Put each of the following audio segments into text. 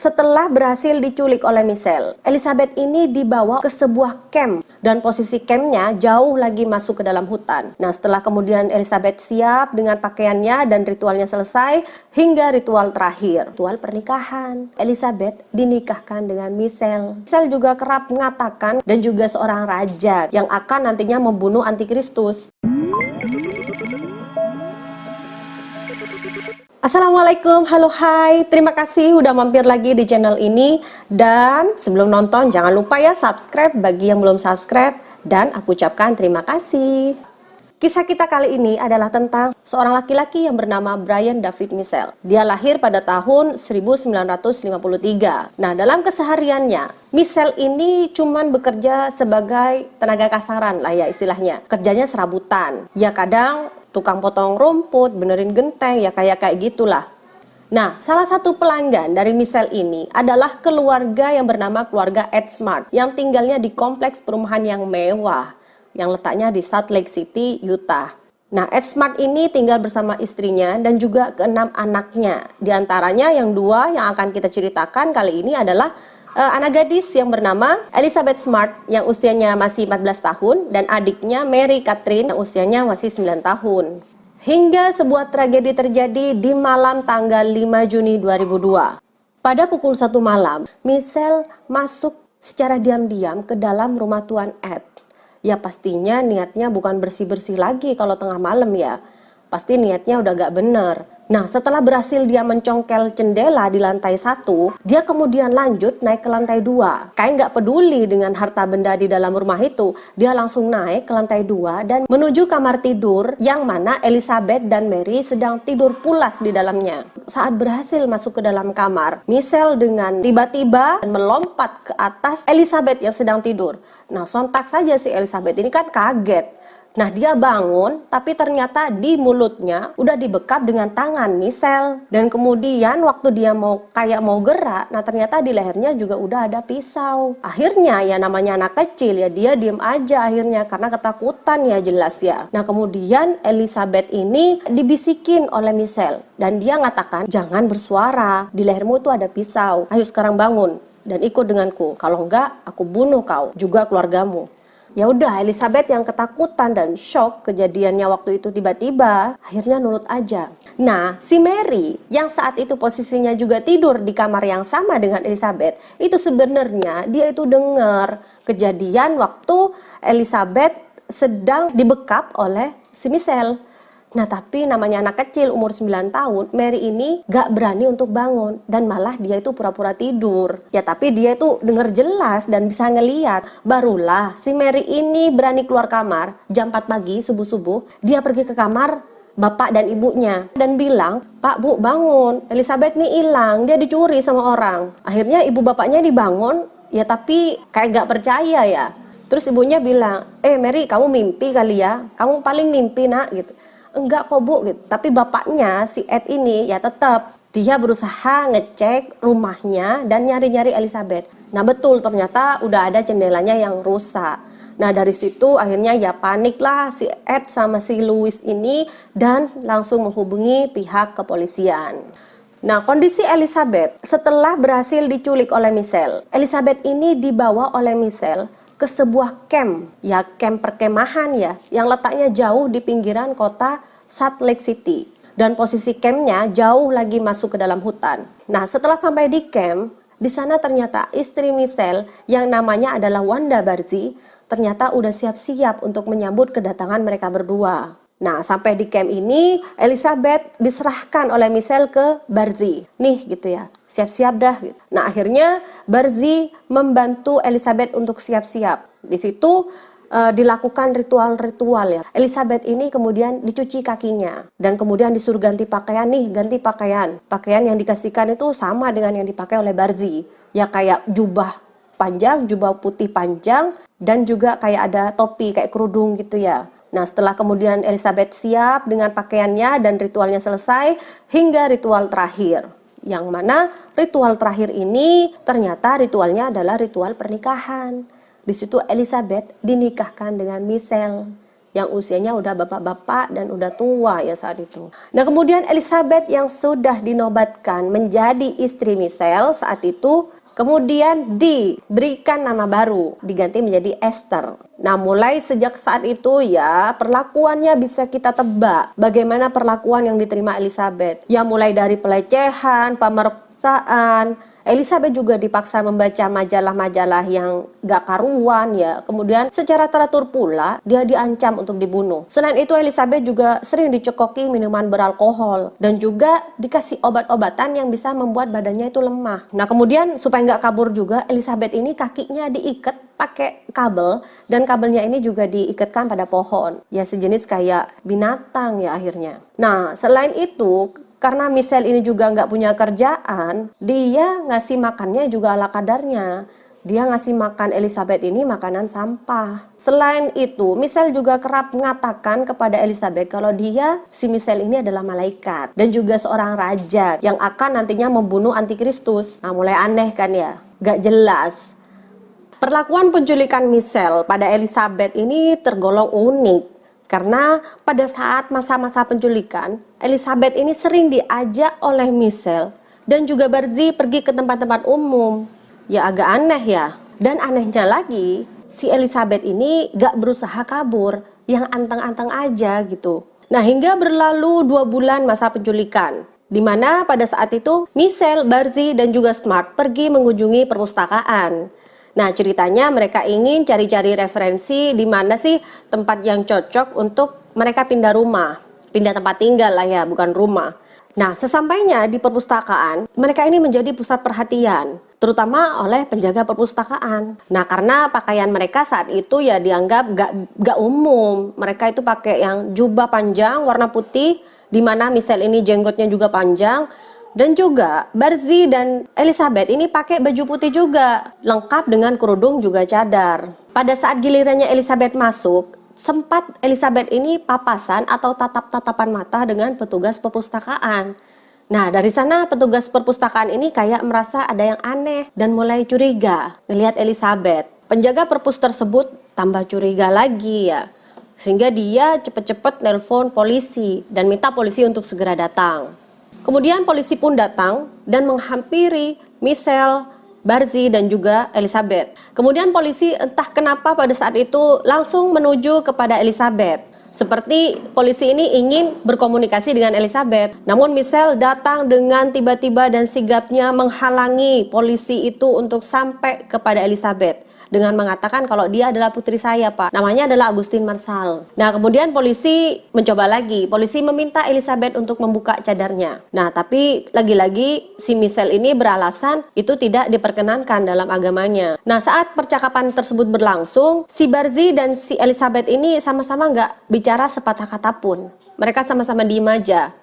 setelah berhasil diculik oleh Michelle, Elizabeth ini dibawa ke sebuah camp dan posisi campnya jauh lagi masuk ke dalam hutan. Nah, setelah kemudian Elizabeth siap dengan pakaiannya dan ritualnya selesai hingga ritual terakhir, ritual pernikahan. Elizabeth dinikahkan dengan Michelle. Michelle juga kerap mengatakan dan juga seorang raja yang akan nantinya membunuh antikristus. Assalamualaikum, halo hai, terima kasih udah mampir lagi di channel ini. Dan sebelum nonton jangan lupa ya subscribe bagi yang belum subscribe. Dan aku ucapkan terima kasih. Kisah kita kali ini adalah tentang seorang laki-laki yang bernama Brian David Michelle. Dia lahir pada tahun 1953. Nah, dalam kesehariannya Michelle ini cuman bekerja sebagai tenaga kasaran lah ya istilahnya. Kerjanya serabutan. Ya kadang tukang potong rumput, benerin genteng, ya kayak gitulah. Nah, salah satu pelanggan dari Michelle ini adalah keluarga yang bernama keluarga Ed Smart yang tinggalnya di kompleks perumahan yang mewah yang letaknya di Salt Lake City, Utah. Nah, Ed Smart ini tinggal bersama istrinya dan juga ke-6 anaknya. Di antaranya yang 2 yang akan kita ceritakan kali ini adalah anak gadis yang bernama Elizabeth Smart yang usianya masih 14 tahun dan adiknya Mary Catherine yang usianya masih 9 tahun. Hingga sebuah tragedi terjadi di malam tanggal 5 Juni 2002. Pada pukul 1 malam, Michelle masuk secara diam-diam ke dalam rumah Tuan Ed. Ya pastinya niatnya bukan bersih-bersih lagi kalau tengah malam ya. Pasti niatnya udah gak bener. Nah, setelah berhasil dia mencongkel jendela di lantai 1, dia kemudian lanjut naik ke lantai 2. Kayak nggak peduli dengan harta benda di dalam rumah itu, dia langsung naik ke lantai 2 dan menuju kamar tidur yang mana Elizabeth dan Mary sedang tidur pulas di dalamnya. Saat berhasil masuk ke dalam kamar, Michelle dengan tiba-tiba melompat ke atas Elizabeth yang sedang tidur. Nah, sontak saja si Elizabeth ini kan kaget. Nah, dia bangun, tapi ternyata di mulutnya udah dibekap dengan tangan Michelle. Dan kemudian waktu dia mau gerak, nah ternyata di lehernya juga udah ada pisau. Akhirnya ya namanya anak kecil ya dia diem aja akhirnya karena ketakutan ya jelas ya. Nah, kemudian Elizabeth ini dibisikin oleh Michelle dan dia ngatakan, "Jangan bersuara, di lehermu tuh ada pisau. Ayo sekarang bangun dan ikut denganku. Kalau enggak, aku bunuh kau juga keluargamu." Ya udah, Elizabeth yang ketakutan dan shock kejadiannya waktu itu tiba-tiba, akhirnya nurut aja. Nah, si Mary yang saat itu posisinya juga tidur di kamar yang sama dengan Elizabeth, itu sebenarnya dia itu dengar kejadian waktu Elizabeth sedang dibekap oleh si Michelle. Nah, tapi namanya anak kecil umur 9 tahun, Mary ini gak berani untuk bangun dan malah dia itu pura-pura tidur. Ya, tapi dia itu dengar jelas dan bisa ngeliat. Barulah si Mary ini berani keluar kamar jam 4 pagi subuh-subuh. Dia pergi ke kamar bapak dan ibunya dan bilang, "Pak, Bu, bangun. Elizabeth nih hilang, dia dicuri sama orang." Akhirnya ibu bapaknya dibangun, ya tapi kayak gak percaya ya. Terus ibunya bilang, Mary, kamu mimpi kali ya? Kamu paling mimpi nak gitu. "Enggak kok Bu," gitu. Tapi bapaknya si Ed ini ya tetap dia berusaha ngecek rumahnya dan nyari-nyari Elizabeth. Nah, betul ternyata udah ada jendelanya yang rusak. Nah, dari situ akhirnya ya paniklah si Ed sama si Louis ini dan langsung menghubungi pihak kepolisian. Nah, kondisi Elizabeth setelah berhasil diculik oleh Michelle, Elizabeth ini dibawa oleh Michelle ke sebuah camp, ya camp perkemahan ya, yang letaknya jauh di pinggiran kota Salt Lake City. Dan posisi campnya jauh lagi masuk ke dalam hutan. Nah, setelah sampai di camp, di sana ternyata istri Michelle yang namanya adalah Wanda Barzi, ternyata udah siap-siap untuk menyambut kedatangan mereka berdua. Nah, sampai di camp ini, Elizabeth diserahkan oleh Michelle ke Barzi. Nih gitu ya, siap-siap dah. Gitu. Nah, akhirnya Barzi membantu Elizabeth untuk siap-siap. Di situ dilakukan ritual-ritual ya. Elizabeth ini kemudian dicuci kakinya. Dan kemudian disuruh ganti pakaian nih, ganti pakaian. Pakaian yang dikasihkan itu sama dengan yang dipakai oleh Barzi. Ya kayak jubah panjang, jubah putih panjang, dan juga kayak ada topi, kayak kerudung gitu ya. Nah, setelah kemudian Elizabeth siap dengan pakaiannya dan ritualnya selesai hingga ritual terakhir. Yang mana ritual terakhir ini ternyata ritualnya adalah ritual pernikahan. Di situ Elizabeth dinikahkan dengan Michelle. yang usianya udah bapak-bapak dan udah tua ya saat itu. Nah, kemudian Elizabeth yang sudah dinobatkan menjadi istri Michelle saat itu kemudian diberikan nama baru, diganti menjadi Esther. Nah, mulai sejak saat itu ya, perlakuannya bisa kita tebak bagaimana perlakuan yang diterima Elizabeth. Ya, mulai dari pelecehan, pemerkosaan. Elizabeth juga dipaksa membaca majalah-majalah yang gak karuan ya. Kemudian secara teratur pula dia diancam untuk dibunuh. Selain itu Elizabeth juga sering dicekoki minuman beralkohol dan juga dikasih obat-obatan yang bisa membuat badannya itu lemah. Nah, kemudian supaya nggak kabur juga, Elizabeth ini kakinya diikat pakai kabel dan kabelnya ini juga diikatkan pada pohon. Ya, sejenis kayak binatang ya akhirnya. Nah, selain itu karena Michelle ini juga nggak punya kerjaan, dia ngasih makannya juga ala kadarnya. Dia ngasih makan Elizabeth ini makanan sampah. Selain itu, Michelle juga kerap mengatakan kepada Elizabeth kalau si Michelle ini adalah malaikat dan juga seorang raja yang akan nantinya membunuh antikristus. Nah, mulai aneh kan ya? Nggak jelas. Perlakuan penculikan Michelle pada Elizabeth ini tergolong unik. Karena pada saat masa-masa penculikan, Elizabeth ini sering diajak oleh Michelle dan juga Barzi pergi ke tempat-tempat umum. Ya agak aneh ya. Dan anehnya lagi, si Elizabeth ini gak berusaha kabur, yang anteng-anteng aja gitu. Nah, hingga berlalu 2 bulan masa penculikan, di mana pada saat itu Michelle, Barzi, dan juga Smart pergi mengunjungi perpustakaan. Nah, ceritanya mereka ingin cari-cari referensi di mana sih tempat yang cocok untuk mereka pindah rumah. Pindah tempat tinggal lah ya, bukan rumah. Nah, sesampainya di perpustakaan, mereka ini menjadi pusat perhatian, terutama oleh penjaga perpustakaan. Nah, karena pakaian mereka saat itu ya dianggap gak umum. Mereka itu pakai yang jubah panjang warna putih, di mana Michelle ini jenggotnya juga panjang. Dan juga Barzi dan Elizabeth ini pakai baju putih juga, lengkap dengan kerudung juga cadar. Pada saat gilirannya Elizabeth masuk, sempat Elizabeth ini papasan atau tatap-tatapan mata dengan petugas perpustakaan. Nah, dari sana petugas perpustakaan ini kayak merasa ada yang aneh dan mulai curiga ngelihat Elizabeth. Penjaga perpus tersebut tambah curiga lagi ya, sehingga dia cepet-cepet nelpon polisi dan minta polisi untuk segera datang. Kemudian polisi pun datang dan menghampiri Michelle, Barzi, dan juga Elizabeth. Kemudian polisi entah kenapa pada saat itu langsung menuju kepada Elizabeth. Seperti polisi ini ingin berkomunikasi dengan Elizabeth. Namun Michelle datang dengan tiba-tiba dan sigapnya menghalangi polisi itu untuk sampai kepada Elizabeth. Dengan mengatakan kalau dia adalah putri saya, Pak. Namanya adalah Agustin Marsal. Nah, kemudian polisi mencoba lagi. Polisi meminta Elizabeth untuk membuka cadarnya. Nah, tapi lagi-lagi si Michelle ini beralasan itu tidak diperkenankan dalam agamanya. Nah, saat percakapan tersebut berlangsung, si Barzi dan si Elizabeth ini sama-sama nggak bicara sepatah kata pun. Mereka sama-sama diem aja.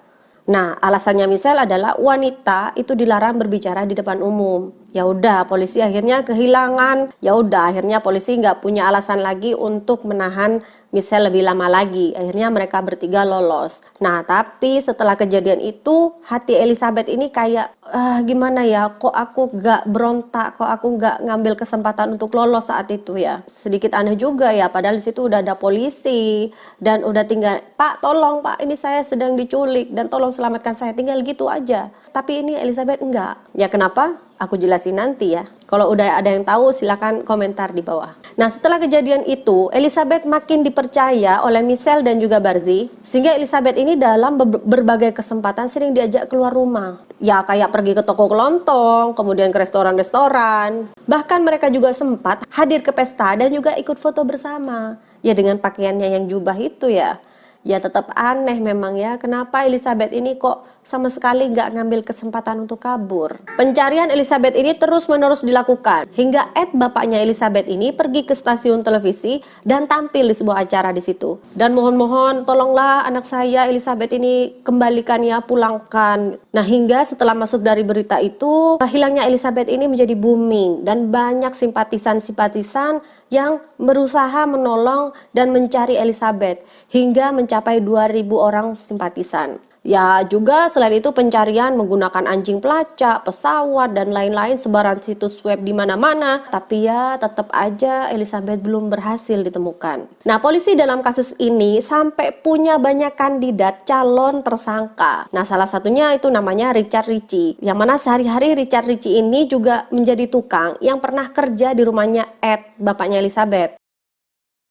Nah, alasannya Michelle adalah wanita itu dilarang berbicara di depan umum. Ya udah, polisi akhirnya kehilangan. Ya udah, akhirnya polisi nggak punya alasan lagi untuk menahan Michelle lebih lama lagi. Akhirnya mereka bertiga lolos. Nah, tapi setelah kejadian itu, hati Elizabeth ini kayak gimana ya? Kok aku nggak berontak? Kok aku nggak ngambil kesempatan untuk lolos saat itu ya? Sedikit aneh juga ya. Padahal di situ udah ada polisi dan udah tinggal, Pak, tolong Pak, ini saya sedang diculik dan tolong selamatkan saya. Tinggal gitu aja. Tapi ini Elizabeth enggak. Ya kenapa? Aku jelasin nanti ya. Kalau udah ada yang tahu silakan komentar di bawah. Nah, setelah kejadian itu, Elizabeth makin dipercaya oleh Michelle dan juga Barzi, sehingga Elizabeth ini dalam berbagai kesempatan sering diajak keluar rumah. Ya, kayak pergi ke toko kelontong, kemudian ke restoran-restoran. Bahkan mereka juga sempat hadir ke pesta dan juga ikut foto bersama. Ya, dengan pakaiannya yang jubah itu ya. Ya tetap aneh memang ya, kenapa Elizabeth ini kok sama sekali nggak ngambil kesempatan untuk kabur. Pencarian Elizabeth ini terus-menerus dilakukan, hingga bapaknya Elizabeth ini pergi ke stasiun televisi dan tampil di sebuah acara di situ. Dan mohon-mohon tolonglah anak saya Elizabeth ini kembalikan ya, pulangkan. Nah, hingga setelah masuk dari berita itu, hilangnya Elizabeth ini menjadi booming dan banyak simpatisan-simpatisan yang berusaha menolong dan mencari Elizabeth hingga mencapai 2.000 orang simpatisan. Ya juga selain itu pencarian menggunakan anjing pelacak, pesawat, dan lain-lain sebaran situs web di mana-mana. Tapi ya tetap aja Elizabeth belum berhasil ditemukan. Nah, polisi dalam kasus ini sampai punya banyak kandidat calon tersangka. Nah, salah satunya itu namanya Richard Ritchie. Yang mana sehari-hari Richard Ritchie ini juga menjadi tukang yang pernah kerja di rumahnya Ed, bapaknya Elizabeth.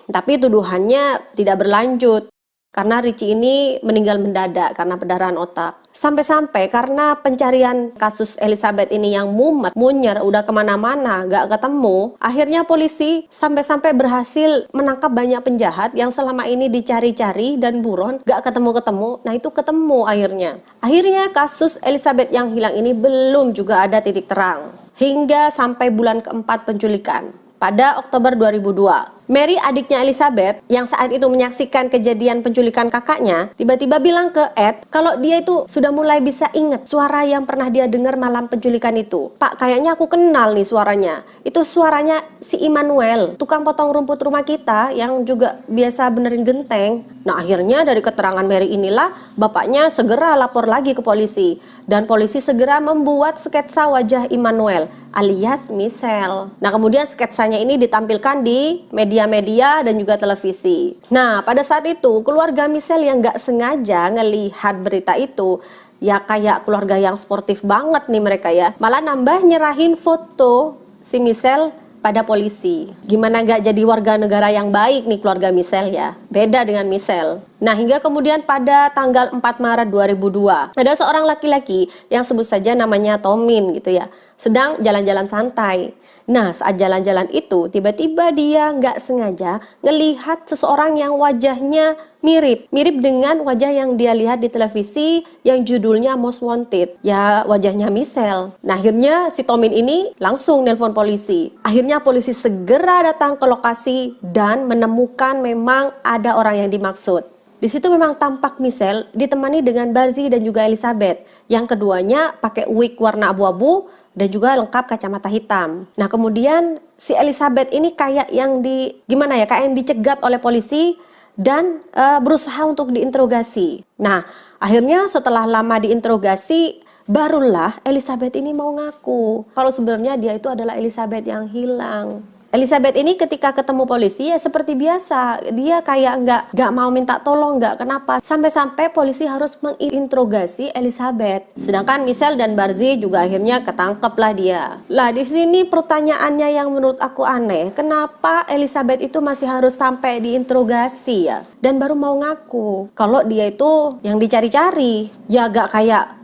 Tapi tuduhannya tidak berlanjut. Karena Ritchie ini meninggal mendadak karena pendarahan otak. Sampai-sampai karena pencarian kasus Elizabeth ini yang mumet, munyer, udah kemana-mana, gak ketemu. Akhirnya polisi sampai-sampai berhasil menangkap banyak penjahat yang selama ini dicari-cari dan buron, gak ketemu-ketemu. Nah itu ketemu akhirnya. Akhirnya kasus Elizabeth yang hilang ini belum juga ada titik terang. Hingga sampai bulan keempat penculikan. Pada Oktober 2002, Mary, adiknya Elizabeth, yang saat itu menyaksikan kejadian penculikan kakaknya, tiba-tiba bilang ke Ed kalau dia itu sudah mulai bisa ingat suara yang pernah dia dengar malam penculikan itu. Pak, kayaknya aku kenal nih suaranya. Itu suaranya si Immanuel, tukang potong rumput rumah kita yang juga biasa benerin genteng. Nah, akhirnya dari keterangan Mary inilah bapaknya segera lapor lagi ke polisi. Dan polisi segera membuat sketsa wajah Immanuel alias Michelle. Nah, kemudian sketsanya ini ditampilkan di media dan juga televisi. Nah, pada saat itu keluarga Michelle yang gak sengaja ngelihat berita itu, ya kayak keluarga yang sportif banget nih mereka ya, malah nambah nyerahin foto si Michelle pada polisi. Gimana gak jadi warga negara yang baik nih keluarga Michelle ya? Beda dengan Michelle. Nah, hingga kemudian pada tanggal 4 Maret 2002, ada seorang laki-laki yang sebut saja namanya Tomin gitu ya, sedang jalan-jalan santai. Nah, saat jalan-jalan itu, tiba-tiba dia nggak sengaja ngelihat seseorang yang wajahnya mirip dengan wajah yang dia lihat di televisi yang judulnya Most Wanted. Ya, wajahnya Michelle. Nah, akhirnya si Tomin ini langsung nelpon polisi. Akhirnya polisi segera datang ke lokasi dan menemukan memang ada orang yang dimaksud. Di situ memang tampak Michelle ditemani dengan Barzi dan juga Elizabeth. Yang keduanya pakai wig warna abu-abu dan juga lengkap kacamata hitam. Nah, kemudian si Elizabeth ini kayak yang kayak yang dicegat oleh polisi dan berusaha untuk diinterogasi. Nah, akhirnya setelah lama diinterogasi, barulah Elizabeth ini mau ngaku kalau sebenarnya dia itu adalah Elizabeth yang hilang. Elizabeth ini ketika ketemu polisi ya seperti biasa, dia kayak nggak mau minta tolong, nggak kenapa, sampai-sampai polisi harus menginterogasi Elizabeth. Sedangkan Michelle dan Barzi juga akhirnya ketangkep lah dia. Lah di sini pertanyaannya yang menurut aku aneh, kenapa Elizabeth itu masih harus sampai diinterogasi ya, dan baru mau ngaku kalau dia itu yang dicari-cari. Ya nggak kayak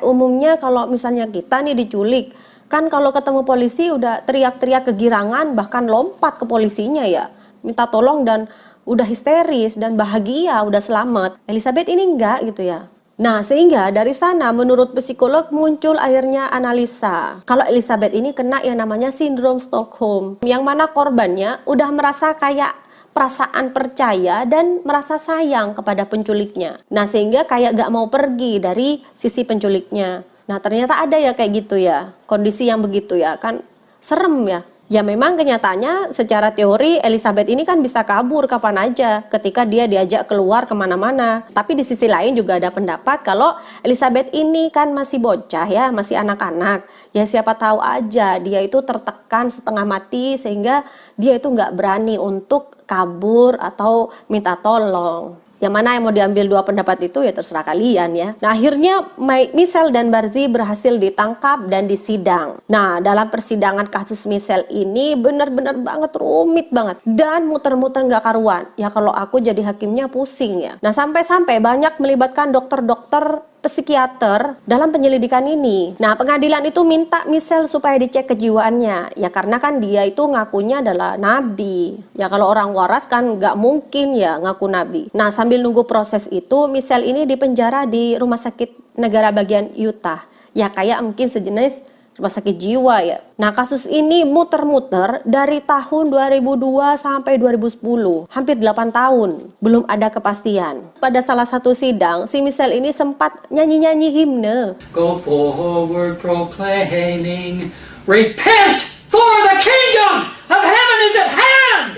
umumnya kalau misalnya kita nih diculik. Kan kalau ketemu polisi udah teriak-teriak kegirangan, bahkan lompat ke polisinya ya, minta tolong dan udah histeris dan bahagia, udah selamat. Elizabeth ini enggak gitu ya. Nah, sehingga dari sana menurut psikolog muncul akhirnya analisa kalau Elizabeth ini kena yang namanya sindrom Stockholm, yang mana korbannya udah merasa kayak perasaan percaya dan merasa sayang kepada penculiknya. Nah, sehingga kayak gak mau pergi dari sisi penculiknya. Nah, ternyata ada ya kayak gitu ya, kondisi yang begitu ya, kan serem ya. Ya memang kenyataannya secara teori Elizabeth ini kan bisa kabur kapan aja ketika dia diajak keluar kemana-mana. Tapi di sisi lain juga ada pendapat kalau Elizabeth ini kan masih bocah ya, masih anak-anak. Ya siapa tahu aja dia itu tertekan setengah mati sehingga dia itu nggak berani untuk kabur atau minta tolong. Yang mana yang mau diambil dua pendapat itu ya terserah kalian ya. Nah, akhirnya Michelle dan Barzi berhasil ditangkap dan disidang. Nah, dalam persidangan kasus Michelle ini benar-benar banget rumit banget dan muter-muter nggak karuan. Ya kalau aku jadi hakimnya pusing ya. Nah, sampai-sampai banyak melibatkan dokter-dokter psikiater dalam penyelidikan ini. Nah, pengadilan itu minta Michelle supaya dicek kejiwaannya. Ya karena kan dia itu ngakunya adalah nabi. Ya kalau orang waras kan nggak mungkin ya ngaku nabi. Nah, sambil nunggu proses itu, Michelle ini dipenjara di rumah sakit negara bagian Utah. Ya kayak mungkin sejenis rumah sakit jiwa ya. Nah, kasus ini muter-muter dari tahun 2002 sampai 2010, hampir 8 tahun, belum ada kepastian. Pada salah satu sidang, si Michelle ini sempat nyanyi-nyanyi himne. Go forward proclaiming, repent for the kingdom of heaven is at hand.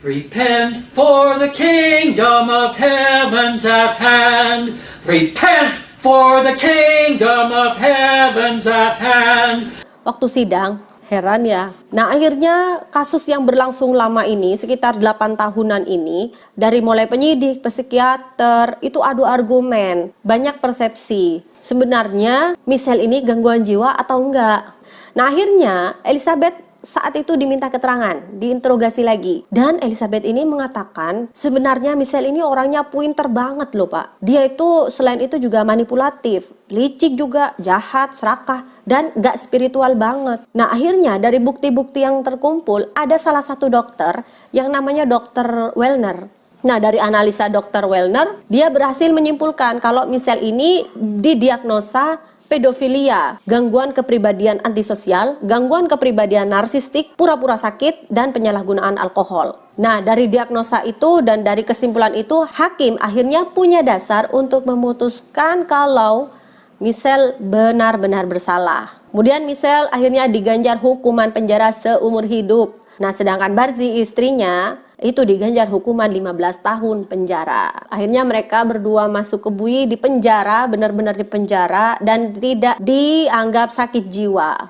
Repent, for the kingdom of heaven's at hand. Repent, for the kingdom of heaven's at hand. Waktu sidang, heran ya. Nah, akhirnya kasus yang berlangsung lama ini, sekitar 8 tahunan ini, dari mulai penyidik, psikiater, itu adu argumen, banyak persepsi. Sebenarnya Michelle ini gangguan jiwa atau enggak? Nah, akhirnya Elizabeth saat itu diminta keterangan, diinterogasi lagi. Dan Elizabeth ini mengatakan, sebenarnya Michelle ini orangnya pinter banget loh Pak. Dia itu selain itu juga manipulatif, licik juga, jahat, serakah, dan gak spiritual banget. Nah akhirnya dari bukti-bukti yang terkumpul, ada salah satu dokter yang namanya Dr. Wellner. Nah dari analisa Dr. Wellner, dia berhasil menyimpulkan kalau Michelle ini didiagnosa pedofilia, gangguan kepribadian antisosial, gangguan kepribadian narsistik, pura-pura sakit, dan penyalahgunaan alkohol. Nah, dari diagnosa itu dan dari kesimpulan itu, hakim akhirnya punya dasar untuk memutuskan kalau Michelle benar-benar bersalah. Kemudian Michelle akhirnya diganjar hukuman penjara seumur hidup. Nah, sedangkan Barzi, istrinya, itu diganjar hukuman 15 tahun penjara. Akhirnya mereka berdua masuk ke bui di penjara, benar-benar di penjara, dan tidak dianggap sakit jiwa.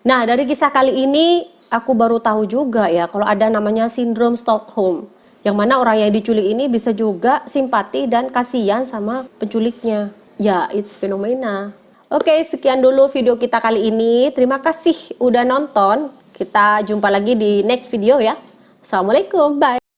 Nah, dari kisah kali ini, aku baru tahu juga ya, kalau ada namanya sindrom Stockholm. Yang mana orang yang diculik ini bisa juga simpati dan kasihan sama penculiknya. Ya, it's fenomena. Oke, sekian dulu video kita kali ini. Terima kasih udah nonton. Kita jumpa lagi di next video ya. Assalamualaikum, bye.